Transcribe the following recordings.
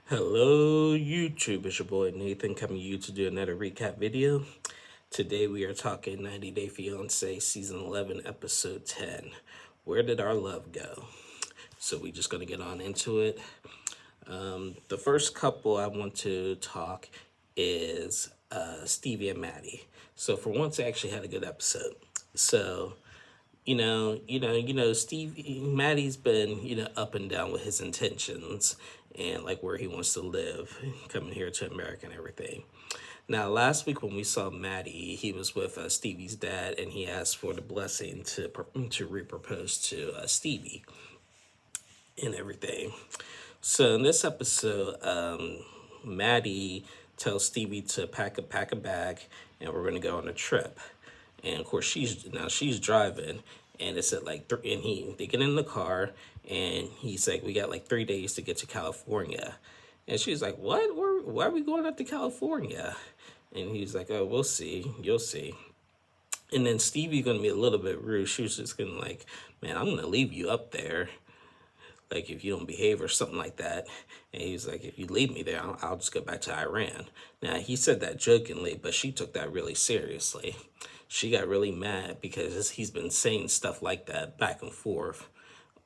Hello YouTube, it's your boy Nathan coming to you to do another recap video. Today we are talking 90 Day Fiancé Season 11 Episode 10. Where did our love go? So we just gonna get on into it. The first couple I want to talk is Stevie and Maddie. So for once I actually had a good episode. So Steve, Maddie's been, up and down with his intentions and like where he wants to live, coming here to America and everything. Now, last week when we saw Maddie, he was with Stevie's dad, and he asked for the blessing to repropose to Stevie and everything. So in this episode, Maddie tells Stevie to pack a bag, and we're gonna go on a trip. And of course, she's driving, and it's at like and they get in the car, and he's like, "We got like 3 days to get to California," and she's like, "What? Why are we going up to California?" And he's like, "Oh, we'll see. You'll see." And then Stevie's gonna be a little bit rude. She was just gonna like, "Man, I'm gonna leave you up there, like if you don't behave or something like that." And he was like, "If you leave me there, I'll just go back to Iran." Now he said that jokingly, but she took that really seriously. She got really mad because he's been saying stuff like that back and forth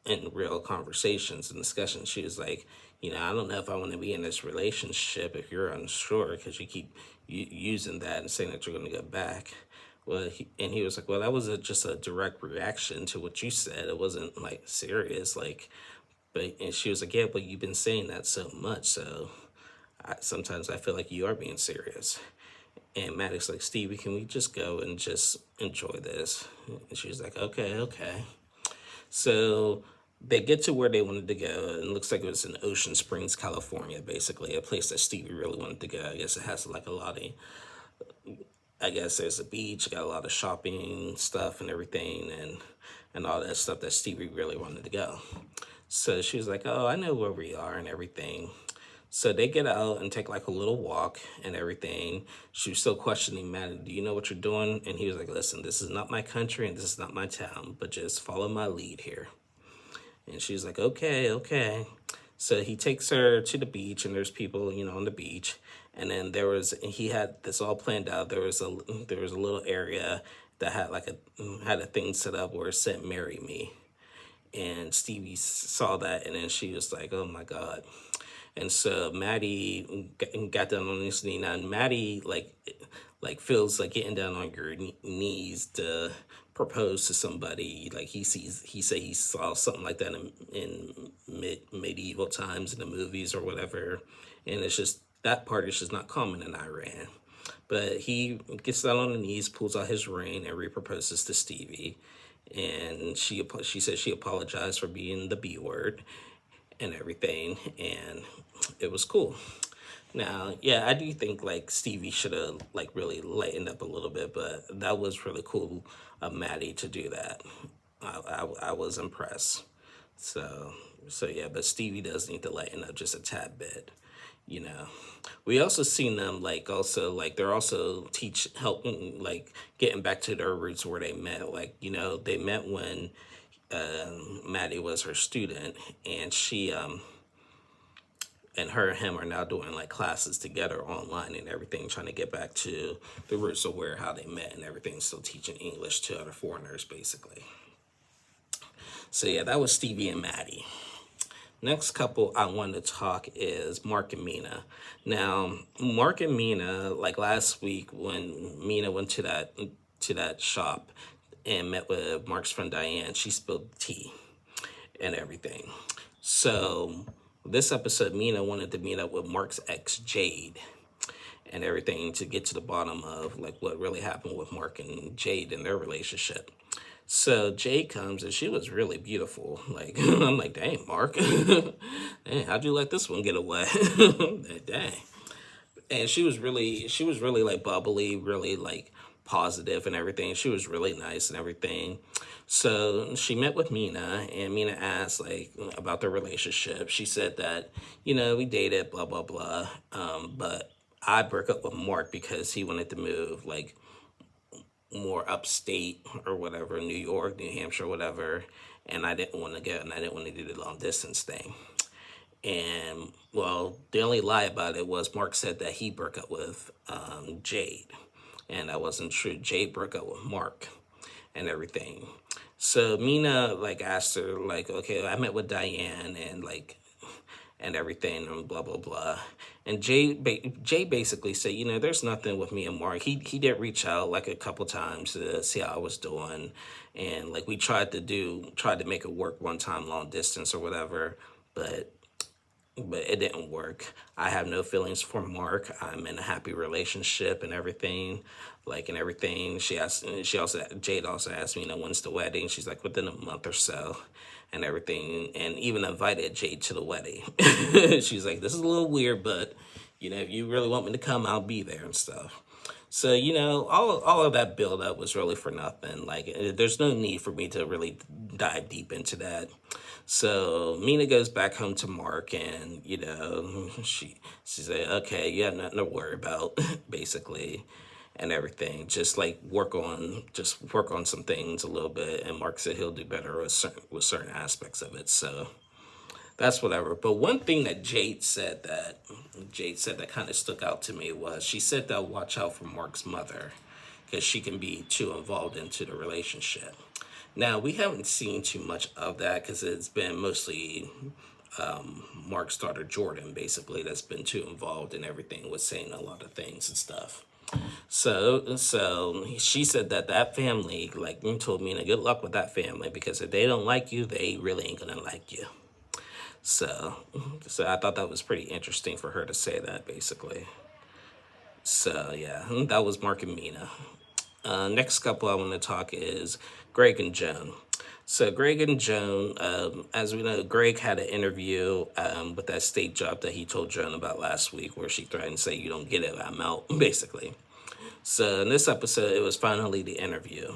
in real conversations and discussions. She was like, I don't know if I want to be in this relationship if you're unsure, because you keep using that and saying that you're going to go back. Well, he was like, well, that was just a direct reaction to what you said. It wasn't like serious, like. But and she was like, yeah, but you've been saying that so much, so sometimes I feel like you are being serious. And Maddox like, Stevie, can we just go and just enjoy this? And she's like, okay, okay. So they get to where they wanted to go, and it looks like it was in Ocean Springs, California, basically, a place that Stevie really wanted to go. I guess it has like a lot of, I guess there's a beach, got a lot of shopping stuff and everything, and all that stuff that Stevie really wanted to go. So she was like, oh, I know where we are and everything. So they get out and take like a little walk and everything. She was still questioning Matt, do you know what you're doing? And he was like, listen, this is not my country and this is not my town, but just follow my lead here. And she's like, okay, okay. So he takes her to the beach, and there's people, on the beach. And then he had this all planned out. There was a little area that had had a thing set up where it said "Marry Me," and Stevie saw that, and then she was like, "Oh my God!" And so Maddie got down on his knee. Now Maddie like feels like getting down on your knees to propose to somebody. Like he said he saw something like that in medieval times in the movies or whatever, and it's just that part is just not common in Iran. But he gets down on the knees, pulls out his ring, and reproposes to Stevie. And she said she apologized for being the B word and everything, and it was cool. Now, yeah, I do think like Stevie should have like really lightened up a little bit, but that was really cool of Maddie to do that. I was impressed. So yeah, but Stevie does need to lighten up just a tad bit. You know, we also seen them like they're also helping like getting back to their roots where they met. Like they met when Maddie was her student, and she and him are now doing like classes together online and everything, trying to get back to the roots of how they met and everything, still teaching English to other foreigners basically. So yeah, that was Stevie and Maddie. Next couple I want to talk is Mark and Mina. Now, Mark and Mina, like last week when Mina went to that shop and met with Mark's friend Diane, she spilled tea and everything. So this episode, Mina wanted to meet up with Mark's ex, Jade, and everything to get to the bottom of like what really happened with Mark and Jade in their relationship. So Jade comes, and she was really beautiful. Like I'm like, dang, Mark, dang, how'd you let this one get away? Dang. And she was really like bubbly, really like positive and everything. She was really nice and everything. So she met with Mina, and Mina asked like about their relationship. She said that we dated, blah blah blah, but I broke up with Mark because he wanted to move like more upstate or whatever, New York, New Hampshire, whatever, and I didn't want to go, and I didn't want to do the long distance thing. And well, the only lie about it was Mark said that he broke up with Jade, and that wasn't true. Jade broke up with Mark and everything. So Mina like asked her like, okay, I met with Diane and like and everything and blah blah blah. And Jay basically said, there's nothing with me and Mark. He did reach out like a couple times to see how I was doing, and like we tried to make it work one time long distance or whatever, but it didn't work. I have no feelings for Mark. I'm in a happy relationship and everything, like and everything. Jade also asked me, when's the wedding? She's like within a month or so, and everything, and even invited Jade to the wedding. She's like, this is a little weird, but if you really want me to come, I'll be there and stuff. So all of that build up was really for nothing. Like, there's no need for me to really dive deep into that. So Mina goes back home to Mark, and she said, "Okay, you have nothing to worry about, basically, and everything. Just work on some things a little bit." And Mark said he'll do better with certain aspects of it. So that's whatever. But one thing that Jade said that kind of stuck out to me was she said that watch out for Mark's mother because she can be too involved into the relationship. Now we haven't seen too much of that because it's been mostly Mark's daughter Jordan, basically, that's been too involved in everything with saying a lot of things and stuff. So she said that family, like you told me, good luck with that family because if they don't like you, they really ain't gonna like you. So, so I thought that was pretty interesting for her to say that, basically. So yeah, that was Mark and Mina. Next couple I want to talk is Greg and Joan. So Greg and Joan, as we know, Greg had an interview with that state job that he told Joan about last week, where she threatened to say, "You don't get it, I'm out," basically. So in this episode, it was finally the interview.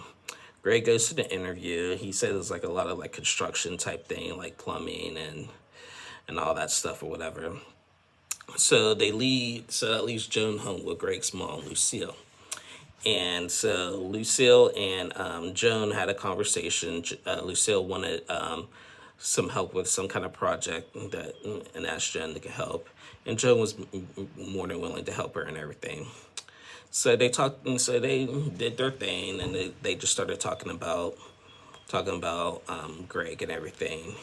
Greg goes to the interview. He said it was like a lot of like construction type thing, like plumbing and all that stuff or whatever. So they leave. So that leaves Joan home with Greg's mom, Lucille. And so Lucille and Joan had a conversation. Lucille wanted some help with some kind of project and asked Joan to help. And Joan was more than willing to help her and everything. So they talked, and so they did their thing, and they just started talking about Greg and everything.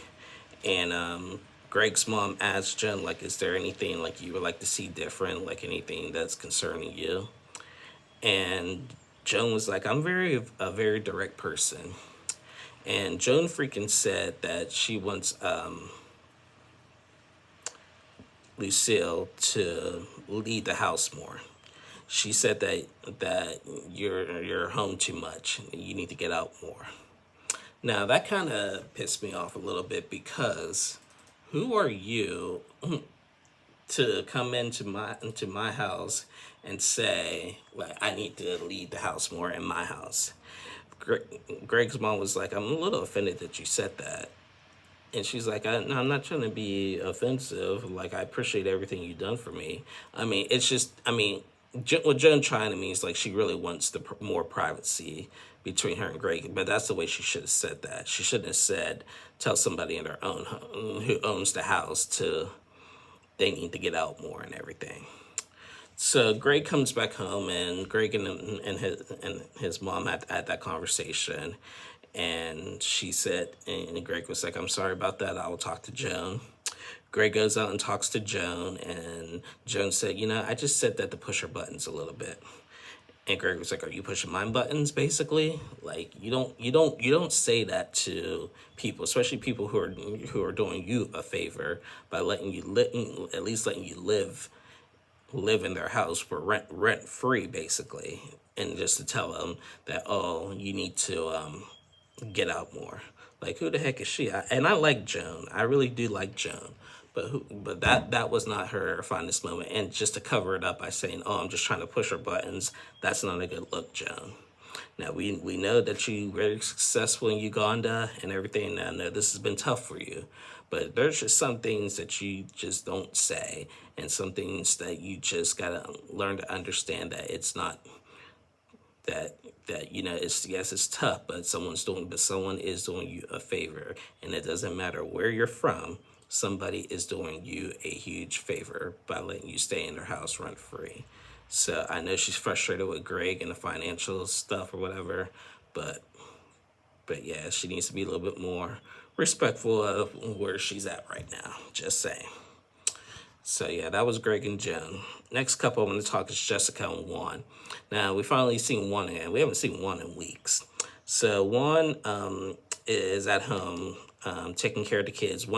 And Greg's mom asked Joan, like, is there anything like you would like to see different, like anything that's concerning you? And Joan was like, I'm a very direct person. And Joan freaking said that she wants Lucille to lead the house more. She said that you're home too much. You need to get out more. Now that kind of pissed me off a little bit because who are you to come into my house and say like I need to lead the house more in my house? Greg's mom was like, I'm a little offended that you said that. And she's like, no, I'm not trying to be offensive. Like, I appreciate everything you've done for me. I mean, it's just, I mean, what Joan trying to mean is like she really wants the more privacy between her and Greg. But that's the way she should have said that. She shouldn't have said, tell somebody in their own home, who owns the house they need to get out more and everything. So Greg comes back home, and Greg and his mom had that conversation, and she said, and Greg was like, "I'm sorry about that. I will talk to Joan." Greg goes out and talks to Joan, and Joan said, I just said that to push her buttons a little bit." And Greg was like, "Are you pushing my buttons?" Basically, like you don't say that to people, especially people who are doing you a favor by letting you at least letting you live in their house for rent free, basically, and just to tell them that, oh, you need to get out more. Like, who the heck is she? And I like Joan. I really do like Joan. But that was not her finest moment. And just to cover it up by saying, "Oh, I'm just trying to push her buttons," that's not a good look, Joan. Now we know that you very successful in Uganda and everything. And I know this has been tough for you, but there's just some things that you just don't say, and some things that you just gotta learn to understand that it's not that it's, yes, it's tough, but someone is doing you a favor, and it doesn't matter where you're from. somebody is doing you a huge favor by letting you stay in their house rent free. So I know she's frustrated with Greg and the financial stuff or whatever, but yeah, she needs to be a little bit more respectful of where she's at right now. Just saying. So yeah, that was Greg and Jen. Next couple I'm going to talk is Jessica and Juan. Now we finally seen Juan again. We haven't seen Juan in weeks. So Juan is at home taking care of the kids.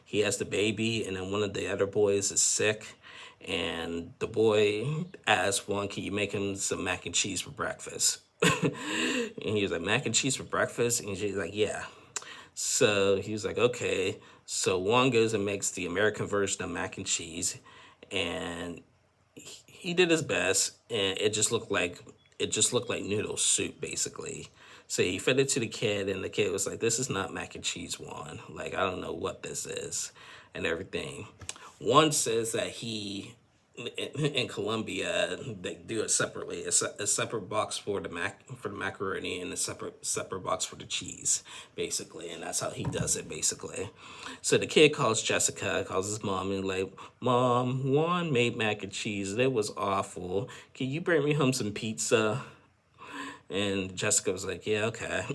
He has the baby, and then one of the other boys is sick. And the boy asked Juan, "Can you make him some mac and cheese for breakfast?" And he was like, "Mac and cheese for breakfast?" And she's like, "Yeah." So he was like, "Okay." So Juan goes and makes the American version of mac and cheese, and he did his best, and it just looked like noodle soup basically. So he fed it to the kid, and the kid was like, "This is not mac and cheese, Juan. Like, I don't know what this is," and everything. Juan says that in Colombia they do it separately. A separate box for the macaroni and a separate box for the cheese, basically, and that's how he does it basically. So the kid calls his mom, and like, "Mom, Juan made mac and cheese. And it was awful. Can you bring me home some pizza?" And Jessica was like, "Yeah, okay."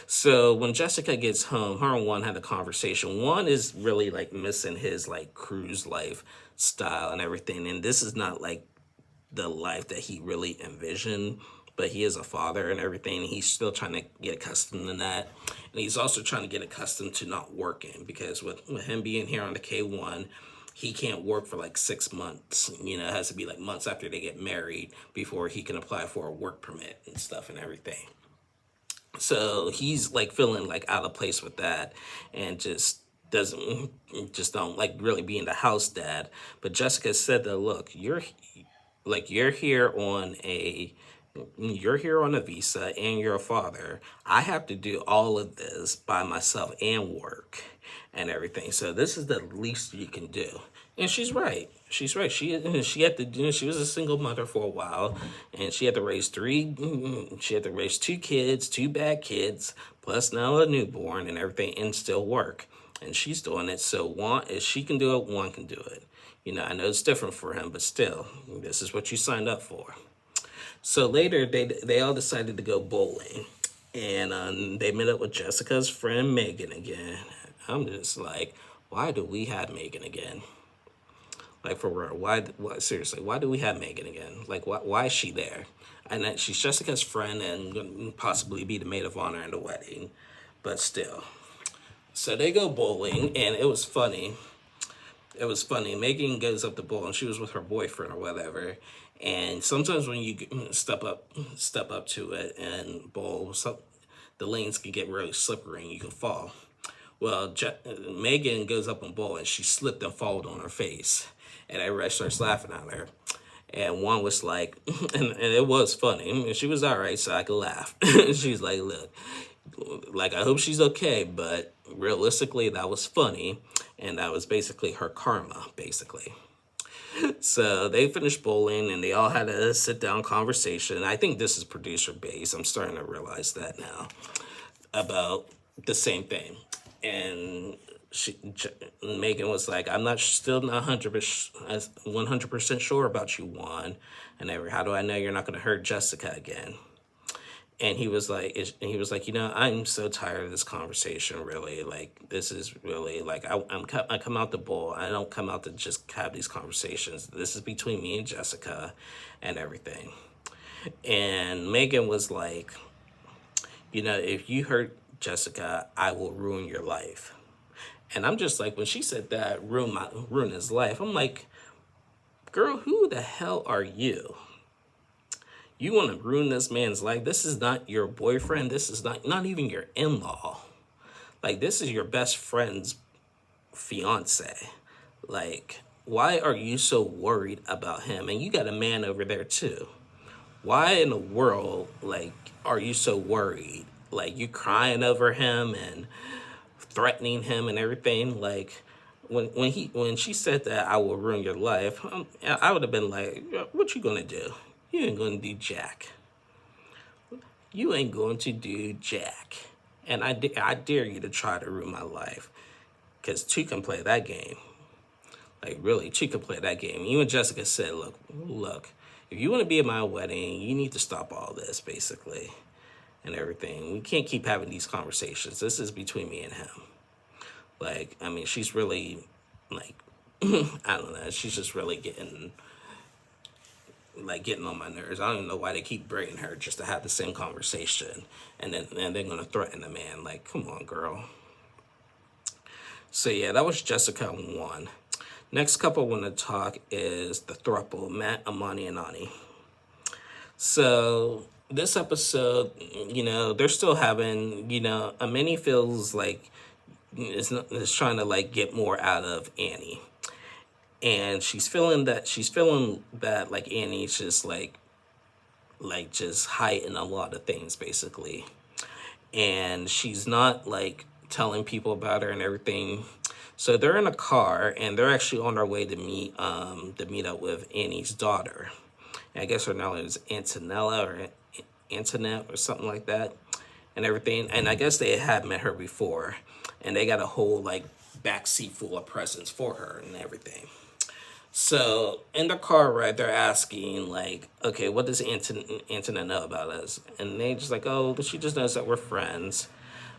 So when Jessica gets home, her and Juan had a conversation. Juan is really like missing his like cruise life style and everything. And this is not like the life that he really envisioned, but he is a father and everything. He's still trying to get accustomed to that. And he's also trying to get accustomed to not working, because with him being here on the K1, he can't work for like 6 months. You know, it has to be like months after they get married before he can apply for a work permit and stuff and everything. So he's like feeling like out of place with that, and don't like really being the house dad. But Jessica said that, "Look, you're here on a visa, and you're a father. I have to do all of this by myself and work and everything. So this is the least you can do." And she's right. She's right. She had to do. She was a single mother for a while, and she had to raise two kids, two bad kids, plus now a newborn and everything, and still work. And she's doing it. So if she can do it, Juan can do it. You know, I know it's different for him, but still, this is what you signed up for. So later, they all decided to go bowling, and they met up with Jessica's friend Megan again. I'm just like, why do we have Megan again? Like, for real, seriously, why do we have Megan again? Like, why is she there? And that she's Jessica's friend and gonna possibly be the maid of honor in the wedding, but still. So they go bowling, and it was funny. It was funny. Megan goes up to bowl, and she was with her boyfriend or whatever. And sometimes when you step up to it and bowl, the lanes can get really slippery and you can fall. Well, Megan goes up and bowl, and she slipped and fell on her face, and everybody starts laughing at her. And one was like, and it was funny. And she was all right, so I could laugh. She's like, "Look, like, I hope she's okay, but realistically, that was funny." And that was basically her karma, basically. So they finished bowling, and they all had a sit down conversation. I think this is producer based. I'm starting to realize that now, about the same thing. And Megan was like, "I'm still not 100% sure about you, Juan. And how do I know you're not going to hurt Jessica again?" And he was like, "You know, I'm so tired of this conversation, really. Like, this is really, like, I come out to bowl. I don't come out to just have these conversations. This is between me and Jessica and everything." And Megan was like, "You know, if you hurt Jessica, I will ruin your life." And I'm just like, when she said that, ruin his life, I'm like, girl, who the hell are you? You want to ruin this man's life? This is not your boyfriend. This is not even your in-law. Like, this is your best friend's fiance. Like, why are you so worried about him? And you got a man over there too. Why in the world, like, are you so worried? Like, you crying over him and threatening him and everything. Like, when she said that, "I will ruin your life," I would have been like, "What you gonna do? You ain't gonna do jack. You ain't going to do jack. And I dare you to try to ruin my life. because two can play that game. Like, really, two can play that game. You and Jessica said, look, if you want to be at my wedding, you need to stop all this, basically, and everything. We can't keep having these conversations. This is between me and him. Like, I mean, she's really, like, I don't know. She's just really getting on my nerves. I don't even know why they keep bringing her just to have the same conversation, and they're gonna threaten the man. Like, come on, girl. So yeah, that was Jessica 1. Next couple I want to talk is the throuple, Matt, Amani, and Ani. So this episode, they're still having, Amani feels like is trying to like get more out of Annie. And she's feeling that like Annie's just like just hiding a lot of things, basically. And she's not like telling people about her and everything. So they're in a car and they're actually on their way to meet up with Annie's daughter. And I guess her name is Antonella or Antoinette or something like that, and everything. And I guess they had met her before, and they got a whole like backseat full of presents for her and everything. So in the car ride, they're asking like, okay, what does Antoinette know about us? And they just like, oh, she just knows that we're friends.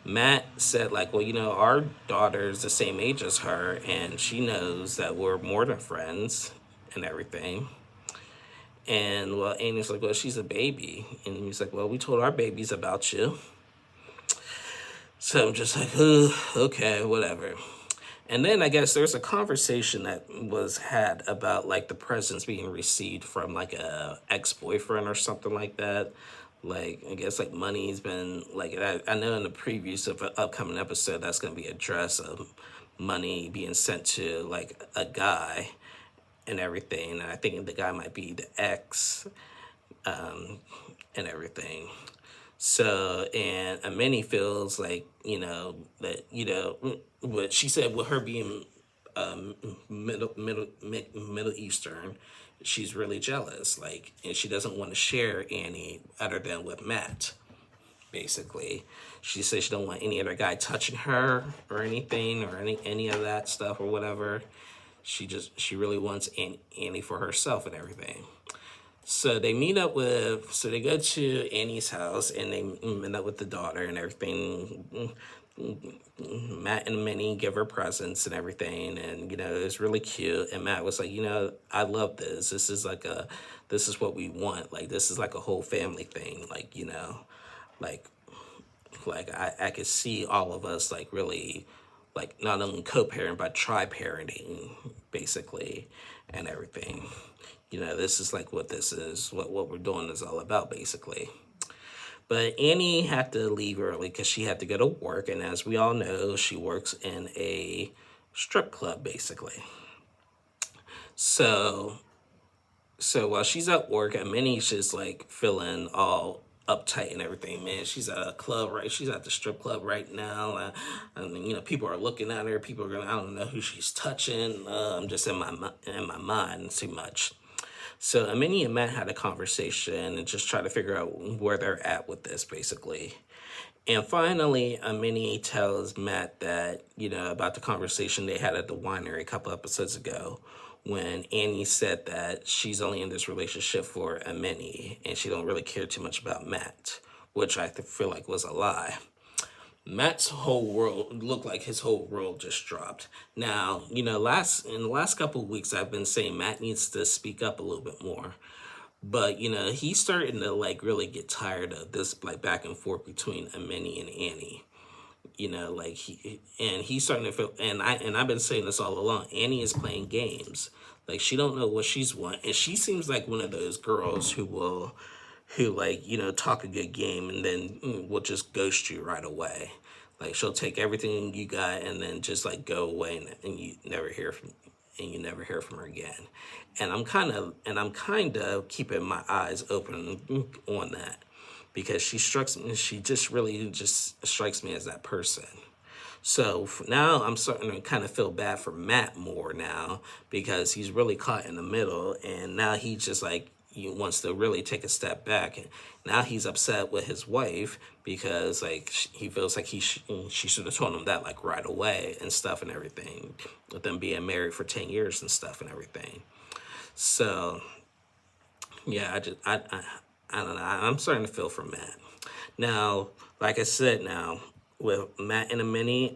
Matt said like, well, our daughter's the same age as her, and she knows that we're more than friends and everything. And well, Annie's like, well, she's a baby. And he's like, well, we told our babies about you. So I'm just like, okay, whatever. And then I guess there's a conversation that was had about like the presents being received from like a ex-boyfriend or something like that. Like, I guess like money's been like, I know in the previews of an upcoming episode that's going to be addressed of money being sent to like a guy and everything. And I think the guy might be the ex and everything. So, and Amini feels like, that, what she said with her being Middle Eastern, she's really jealous, like, and she doesn't want to share Annie other than with Matt, basically. She says she don't want any other guy touching her or anything or any of that stuff or whatever. She really wants Annie for herself and everything. So they they go to Annie's house and they meet up with the daughter and everything. Matt and Minnie give her presents and everything, and it's really cute. And Matt was like, I love this. This is what we want. Like, this is like a whole family thing. Like, like I could see all of us like really like not only co-parent but tri-parenting, basically, and everything. This is like what this is, what we're doing is all about, basically. But Annie had to leave early because she had to go to work. And as we all know, she works in a strip club, basically. So while she's at work, and Minnie's just like feeling all uptight and everything, man. She's at a club, right? She's at the strip club right now. People are looking at her. People are going, I don't know who she's touching. I'm just in my mind too much. So Amini and Matt had a conversation and just try to figure out where they're at with this, basically. And finally, Amini tells Matt that, about the conversation they had at the winery a couple episodes ago when Annie said that she's only in this relationship for Amini and she don't really care too much about Matt, which I feel like was a lie. Matt's whole world looked like his whole world just dropped. Now, in the last couple of weeks, I've been saying Matt needs to speak up a little bit more. But, he's starting to like really get tired of this like back and forth between Amini and Annie. Like he's starting to feel, and I've been saying this all along. Annie is playing games. Like, she don't know what she's want, and she seems like one of those girls who like, talk a good game and then will just ghost you right away. Like, she'll take everything you got and then just like go away and you never hear from her again. And I'm kind of keeping my eyes open on that because she just strikes me as that person. So now I'm starting to kind of feel bad for Matt more now because he's really caught in the middle, and now he's just like he wants to really take a step back. And now he's upset with his wife because like he feels like she should have told him that like right away and stuff and everything, with them being married for 10 years and stuff and everything. So yeah, I don't know. I'm starting to feel for Matt. Now, like I said, now with Matt and the Mini,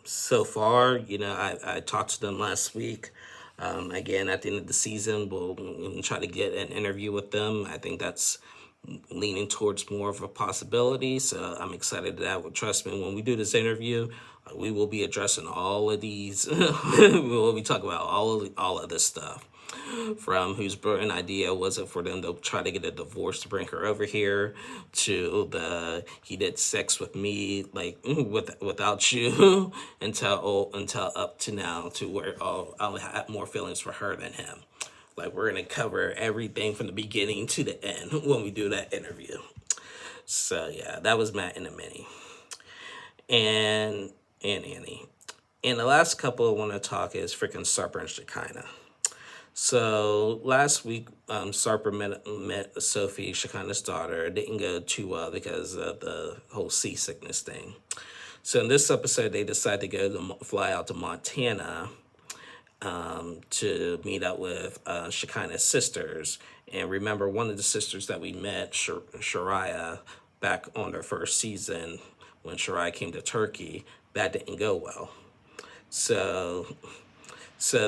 so far, I talked to them last week. Again, at the end of the season, we'll try to get an interview with them. I think that's leaning towards more of a possibility. So I'm excited that, trust me, when we do this interview, we will be addressing all of these. We will be talking about all of this stuff. From whose brilliant idea was it for them to try to get a divorce to bring her over here, to the he did sex with me like without you until up to now, to where I'll have more feelings for her than him. Like, we're gonna cover everything from the beginning to the end when we do that interview. So yeah, that was Matt and the Mini and Annie. And the last couple I want to talk is freaking Sarper and Shekinah. So last week, Sarper met Sophie, Shekinah's daughter. It didn't go too well because of the whole seasickness thing. So in this episode, they decided to fly out to Montana to meet up with Shekinah's sisters. And remember, one of the sisters that we met, Shariah, back on their first season when Shariah came to Turkey, that didn't go well. So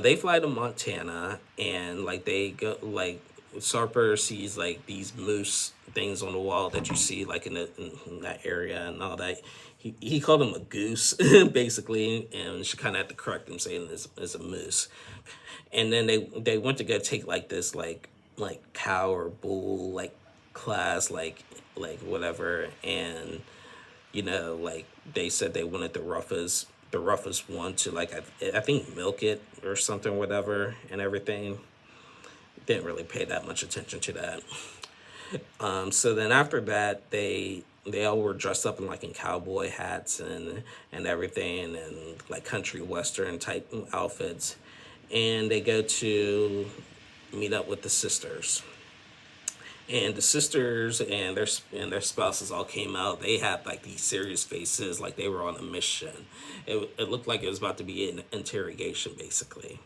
they fly to Montana, and like they go, like Sarper sees like these moose things on the wall that you see like in that area and all that. He called him a goose basically, and she kind of had to correct him saying it's a moose. And then they went to go take like this like cow or bull like class like whatever, and like they said they wanted the roughest one to like I think milk it or something, whatever, and everything. Didn't really pay that much attention to that. So then after that, they all were dressed up in like in cowboy hats and everything, and like country western type outfits, and they go to meet up with the sisters. And the sisters and their spouses all came out. They had like these serious faces, like they were on a mission. It looked like it was about to be an interrogation, basically.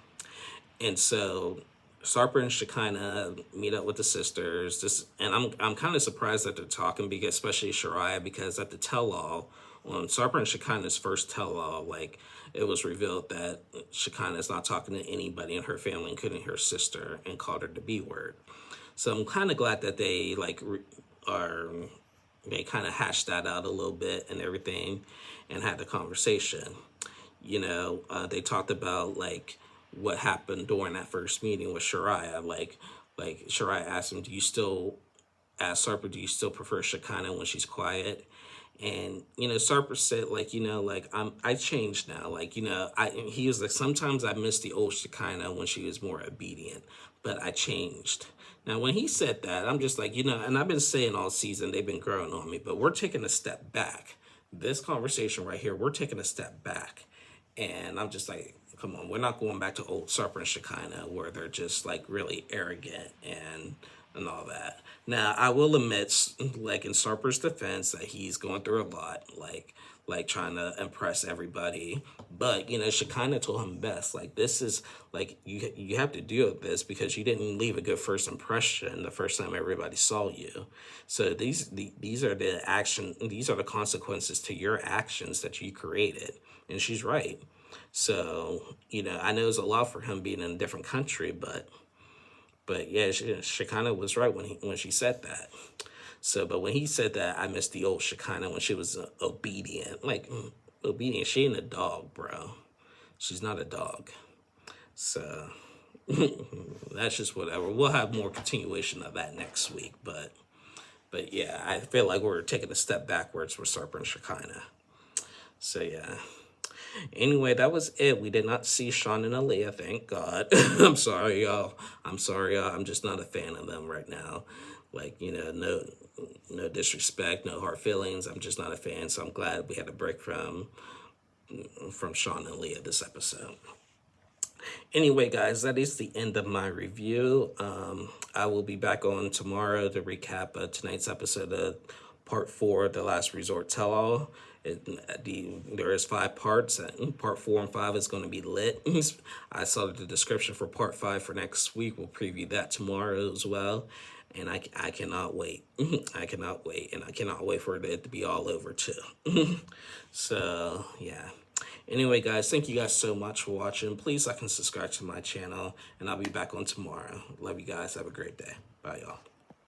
And so Sarper and Shekinah meet up with the sisters. And I'm kind of surprised that they're talking, because especially Shariah, because at the tell-all, on Sarper and Shekinah's first tell-all, like it was revealed that Shekinah is not talking to anybody in her family, including her sister, and called her the B word. So I'm kind of glad that they they kind of hashed that out a little bit and everything, and had the conversation. They talked about like what happened during that first meeting with Shariah. Like Shariah asked him, ask Sarper, do you still prefer Shekinah when she's quiet? And Sarper said I changed now. He was like, sometimes I miss the old Shekinah when she was more obedient, but I changed. Now, when he said that, I'm just like, and I've been saying all season, they've been growing on me, but we're taking a step back. This conversation right here, we're taking a step back. And I'm just like, come on, we're not going back to old Sarper and Shekinah where they're just like really arrogant and all that. Now, I will admit, like in Sarper's defense, that he's going through a lot, like trying to impress everybody. But Shekinah told him best. Like, this is like you have to deal with this because you didn't leave a good first impression the first time everybody saw you. So these are the consequences to your actions that you created. And she's right. So I know it's a lot for him being in a different country, but yeah, Shekinah was right when she said that. So, but when he said that, I missed the old Shekinah when she was obedient. Like, obedient. She ain't a dog, bro. She's not a dog. So, that's just whatever. We'll have more continuation of that next week. But yeah, I feel like we're taking a step backwards with Sarper and Shekinah. So, yeah. Anyway, that was it. We did not see Sean and Aaliyah, thank God. I'm sorry, y'all. I'm just not a fan of them right now. Like, no disrespect, no hard feelings. I'm just not a fan. So I'm glad we had a break from Sean and Aaliyah this episode. Anyway, guys, that is the end of my review. I will be back on tomorrow to recap tonight's episode of part 4 of The Last Resort Tell All. There is 5 parts, and part 4 and 5 is going to be lit. I saw the description for part 5 for next week. We'll preview that tomorrow as well. And I cannot wait. I cannot wait. And I cannot wait for it to be all over too. So, yeah. Anyway, guys, thank you guys so much for watching. Please like and subscribe to my channel. And I'll be back on tomorrow. Love you guys. Have a great day. Bye, y'all.